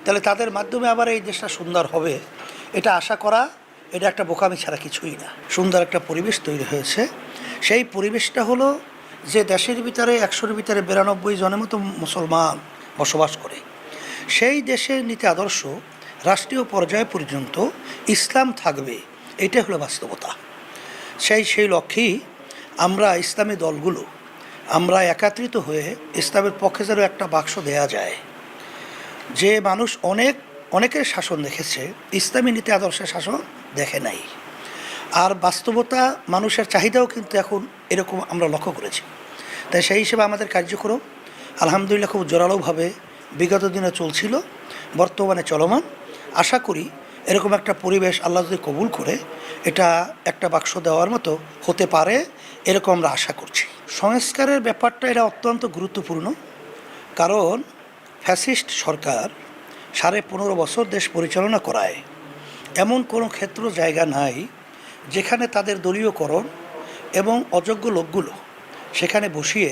তাহলে তাদের মাধ্যমে আবার এই দেশটা সুন্দর হবে, এটা আশা করা এটা একটা বোকামি ছাড়া কিছুই না। সুন্দর একটা পরিবেশ তৈরি হয়েছে। সেই পরিবেশটা হলো যে দেশের ভিতরে 100-র ভিতরে 92 জনের মতো মুসলমান বসবাস করে, সেই দেশের নীতি আদর্শ রাষ্ট্রীয় পর্যায় পর্যন্ত ইসলাম থাকবে, এটাই হলো বাস্তবতা। সেই লক্ষ্যেই আমরা ইসলামী দলগুলো আমরা একত্রিত হয়ে ইসলামের পক্ষে যেন একটা বাক্স দেয়া যায়। যে মানুষ অনেকের শাসন দেখেছে, ইসলামী নীতি আদর্শের শাসন দেখে নাই। আর বাস্তবতা মানুষের চাহিদাও কিন্তু এখন এরকম আমরা লক্ষ্য করেছি। তাই সেই হিসেবে আমাদের কার্যক্রম আলহামদুলিল্লাহ খুব জোরালোভাবে বিগত দিনে চলছিল, বর্তমানে চলমান। আশা করি এরকম একটা পরিবেশ আল্লাহ যদি কবুল করে এটা একটা বাক্স দেওয়ার মতো হতে পারে, এরকম আমরা আশা করছি। সংস্কারের ব্যাপারটা এটা অত্যন্ত গুরুত্বপূর্ণ, কারণ ফ্যাসিস্ট সরকার 15.5 বছর দেশ পরিচালনা করায় এমন কোনো ক্ষেত্র জায়গা নাই যেখানে তাদের দলীয়করণ এবং অযোগ্য লোকগুলো সেখানে বসিয়ে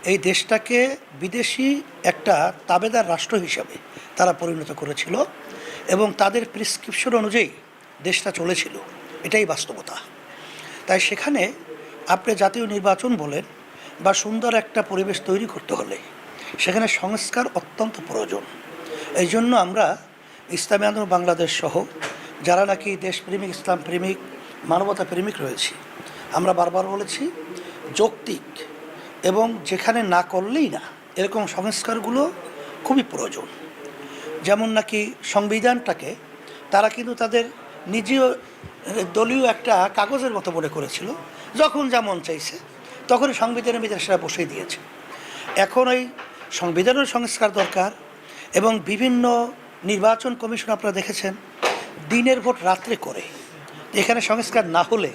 এই দেশটাকে বিদেশি একটা তাবেদার রাষ্ট্র হিসাবে তারা পরিণত করেছিল এবং তাদের প্রেসক্রিপশন অনুযায়ী দেশটা চলেছিল, এটাই বাস্তবতা। তাই সেখানে আপনি জাতীয় নির্বাচন বলেন বা সুন্দর একটা পরিবেশ তৈরি করতে হলে সেখানে সংস্কার অত্যন্ত প্রয়োজন। এই জন্য আমরা ইসলামী আন্দোলন বাংলাদেশ সহ যারা নাকি দেশপ্রেমিক, ইসলাম প্রেমিক, মানবতা প্রেমিক রয়েছে, আমরা বারবার বলেছি যৌক্তিক এবং যেখানে না করলেই না এরকম সংস্কারগুলো খুবই প্রয়োজন। যেমন নাকি সংবিধানটাকে তারা কিন্তু তাদের নিজেও দলীয় একটা কাগজের মতো মনে করেছিল, যখন যেমন চাইছে তখনই সংবিধানের ভিতরে সেটা বসিয়ে দিয়েছে। এখন ওই সংবিধানের সংস্কার দরকার এবং বিভিন্ন নির্বাচন কমিশন আপনারা দেখেছেন দিনের ভোট রাত্রে করে। এখানে সংস্কার না হলে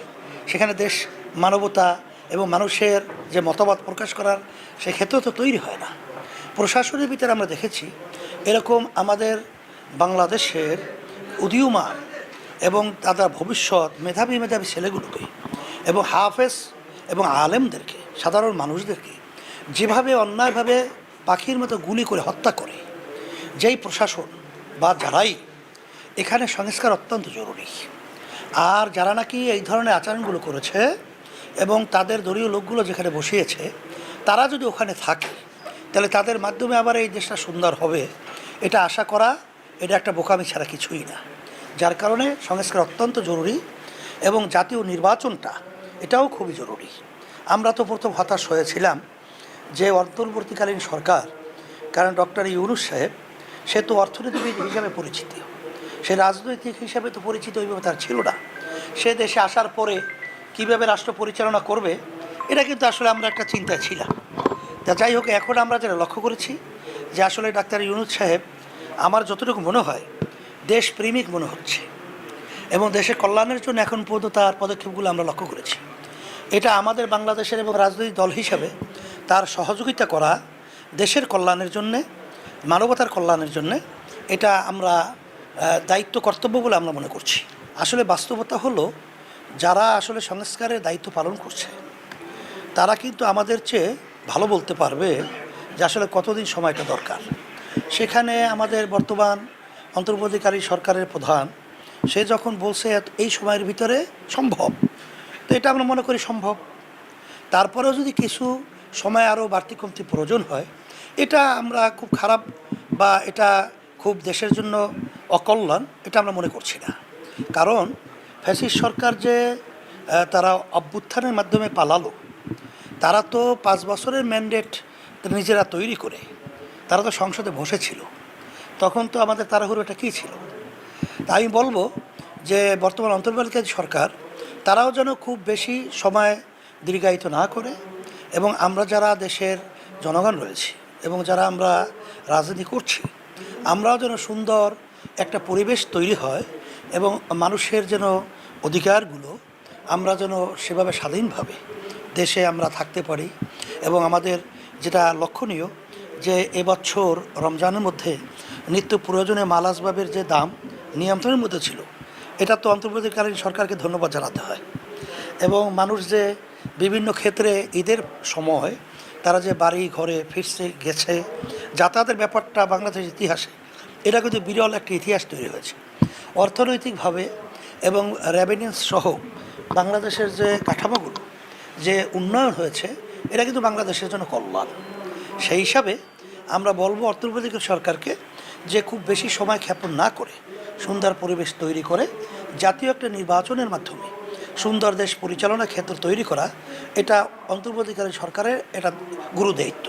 সেখানে দেশ মানবতা এবং মানুষের যে মতামত প্রকাশ করার সে ক্ষেত্র তো তৈরি হয় না। প্রশাসনের ভিতরে আমরা দেখেছি এরকম আমাদের বাংলাদেশের উদীয়মান এবং তাদের ভবিষ্যৎ মেধাবী ছেলেগুলোকে এবং হাফেজ এবং আলেমদেরকে, সাধারণ মানুষদেরকে যেভাবে অন্যায়ভাবে পাখির মতো গুলি করে হত্যা করে যেই প্রশাসন বা যারাই, এখানে সংস্কার অত্যন্ত জরুরি। আর যারা নাকি এই ধরনের আচরণগুলো করেছে এবং তাদের দলীয় লোকগুলো যেখানে বসিয়েছে তারা যদি ওখানে থাকে তাহলে তাদের মাধ্যমে আবার এই দেশটা সুন্দর হবে, এটা আশা করা এটা একটা বোকামি ছাড়া কিছুই না। যার কারণে সংস্কার অত্যন্ত জরুরি এবং জাতীয় নির্বাচনটা এটাও খুবই জরুরি। আমরা তো প্রথম হতাশ হয়েছিলাম যে অন্তর্বর্তীকালীন সরকার, কারণ ডক্টর ইউনূস সাহেব সে তো অর্থনীতিবিদ হিসাবে পরিচিত, সে রাজনৈতিক হিসাবে তো পরিচিত ওইভাবে তার ছিল না। সে দেশে আসার পরে কীভাবে রাষ্ট্র পরিচালনা করবে এটা কিন্তু আসলে আমরা একটা চিন্তায় ছিলাম। তা যাই হোক, এখন আমরা যেটা লক্ষ্য করেছি যে আসলে ডাক্তার ইউনূস সাহেব আমার যতটুকু মনে হয় দেশপ্রেমিক মনে হচ্ছে এবং দেশের কল্যাণের জন্য এখন পর্যন্ত তার পদক্ষেপগুলো আমরা লক্ষ্য করেছি। এটা আমাদের বাংলাদেশের এবং রাজনৈতিক দল হিসাবে তার সহযোগিতা করা দেশের কল্যাণের জন্যে, মানবতার কল্যাণের জন্যে, এটা আমরা দায়িত্ব কর্তব্য বলে আমরা মনে করছি। আসলে বাস্তবতা হলো যারা আসলে সংস্কারের দায়িত্ব পালন করছে তারা কিন্তু আমাদের চেয়ে ভালো বলতে পারবে যে আসলে কতদিন সময়টা দরকার। সেখানে আমাদের বর্তমান অন্তর্বর্তীকালীন সরকারের প্রধান সে যখন বলছে এই সময়ের ভিতরে সম্ভব, তো এটা আমরা মনে করি সম্ভব। তারপরেও যদি কিছু সময় আরও বাড়তি কমতি প্রয়োজন হয়, এটা আমরা খুব খারাপ বা এটা খুব দেশের জন্য অকল্যাণ এটা আমরা মনে করছি না। কারণ ফ্যাসিস্ট সরকার যে তারা অভ্যুত্থানের মাধ্যমে পালালো, তারা তো 5 বছরের ম্যান্ডেট নিজেরা তৈরি করে তারা তো সংসদে বসেছিল, তখন তো আমাদের তাড়াহুড়োটা কী ছিল। তা আমি বলবো যে বর্তমান অন্তর্বর্তীকালীন সরকার তারাও যেন খুব বেশি সময় দীর্ঘায়িত না করে এবং আমরা যারা দেশের জনগণ রয়েছি এবং যারা আমরা রাজনীতি করছি আমরাও যেন সুন্দর একটা পরিবেশ তৈরি হয় এবং মানুষের যেন অধিকারগুলো আমরা যেন সেভাবে স্বাধীনভাবে দেশে আমরা থাকতে পারি। এবং আমাদের যেটা লক্ষণীয় যে এবছর রমজানের মধ্যে নিত্য প্রয়োজনীয় মাল আসবাবের যে দাম নিয়ন্ত্রণের মধ্যে ছিল, এটা তো অন্তর্বর্তীকালীন সরকারকে ধন্যবাদ জানাতে হয়। এবং মানুষ যে বিভিন্ন ক্ষেত্রে ঈদের সময় তারা যে বাড়ি ঘরে ফিরছে গেছে, যাতায়াতের ব্যাপারটা বাংলাদেশের ইতিহাসে এটা কিন্তু বিরল একটা ইতিহাস তৈরি হয়েছে। অর্থনৈতিকভাবে এবং রেভিনিউস সহ বাংলাদেশের যে কাঠামোগুলো যে উন্নয়ন হয়েছে, এটা কিন্তু বাংলাদেশের জন্য কল্যাণ। সেই হিসাবে আমরা বলবো অন্তর্বর্তীকালীন সরকারকে যে খুব বেশি সময় ক্ষেপণ না করে সুন্দর পরিবেশ তৈরি করে জাতীয় একটা নির্বাচনের মাধ্যমে সুন্দর দেশ পরিচালনা ক্ষেত্র তৈরি করা, এটা অন্তর্বর্তীকালীন সরকারের এটা গুরুদায়িত্ব।